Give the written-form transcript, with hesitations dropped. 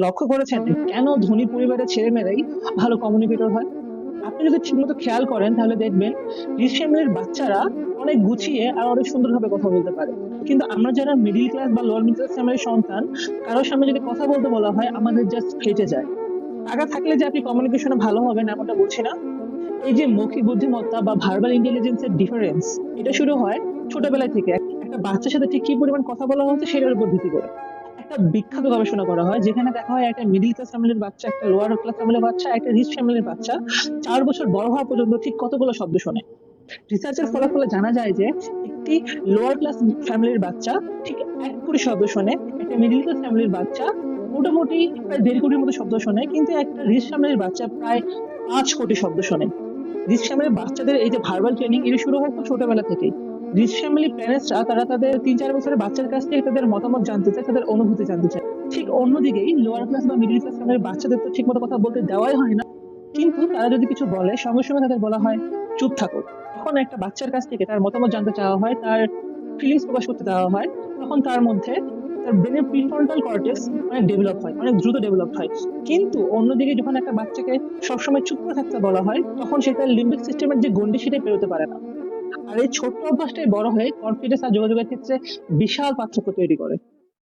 লক্ষ্য করেছেন কেন ধনী পরিবারের ছেলেমেয়েরাই ভালো কমিউনিকেটর হয়? আপনি যদি ঠিকমতো খেয়াল করেন তাহলে দেখবেন রিচ ফ্যামিলির বাচ্চারা অনেক গুছিয়ে আর অনেক সুন্দরভাবে কথা বলতে পারে। কিন্তু আমরা যারা মিডিল ক্লাস বা লোয়ার মিডল ক্লাস ফ্যামিলির সন্তান, কারোর সামনে যদি কথা বলতে বলা হয় আমাদের জাস্ট ফেটে যায়। টাকা থাকলে যে আপনি কমিউনিকেশনে ভালো হবেন এমনটা বলছি না। এই যে মৌখিক বুদ্ধিমত্তা বা ভার্বাল ইন্টেলিজেন্স এর ডিফারেন্স, এটা শুরু হয় ছোটবেলা থেকে। একটা বাচ্চার সাথে ঠিক কি পরিমাণ কথা বলা হচ্ছে সেটার উপর ভিত্তি করে। একটা বিখ্যাত গবেষণা করা হয় যেখানে দেখা হয় একটা মিডিল ক্লাস ফ্যামিলির বাচ্চা, একটা লোয়ার ক্লাস ফ্যামিলির বাচ্চা, একটা রিচ ফ্যামিলির বাচ্চা 4 বছর বড় হওয়া পর্যন্ত ঠিক কতগুলো শব্দ শোনে। রিসার্চের ফলাফলে জানা যায় যে একটি লোয়ার ক্লাস ফ্যামিলির বাচ্চা ঠিক 1 কোটি শব্দ শোনে, একটা মিডিল ক্লাস ফ্যামিলির বাচ্চা মোটামুটি প্রায় 1.5 কোটির মতো শব্দ শোনে, কিন্তু একটা রিচ ফ্যামিলির বাচ্চা প্রায় 5 কোটি শব্দ শোনে। রিচ ফ্যামিলির বাচ্চাদের এই যে ভার্বাল ট্রেনিং এটা শুরু হয় খুব ছোটবেলা থেকেই। রিচ ফ্যামিলি প্যারেন্টসরা তারা তাদের 3-4 বছরের বাচ্চার কাছ থেকে তাদের মতামত জানতে চায়, তাদের অনুভূতি জানতে চায়। ঠিক অন্যদিকেই লোয়ার ক্লাস বা মিডিল ক্লাস ফ্যামিলির বাচ্চাদের তো ঠিক মতো কথা বলতে দেওয়াই হয় না, কিন্তু তারা যদি কিছু বলে সঙ্গে সঙ্গে তাদের বলা হয় চুপ থাকো। যখন একটা বাচ্চার কাছ থেকে তার মতামত জানতে চাওয়া হয়, তার ফিলিংস প্রকাশ করতে দেওয়া হয়, তখন তার মধ্যে তার ব্রেনের প্রিফ্রন্টাল কর্টেক্স অনেক ডেভেলপ হয়, অনেক দ্রুত ডেভেলপ হয়। কিন্তু অন্যদিকে যখন একটা বাচ্চাকে সবসময় চুপ করে থাকতে বলা হয় তখন সে তার লিম্বিক সিস্টেমের যে গণ্ডি সেটাই পেরোতে পারে না। আর এই ছোট্ট অভ্যাসটাই বড় হয়ে কনফিডেন্স আর যোগাযোগের ক্ষেত্রে বিশাল পার্থক্য তৈরি করে।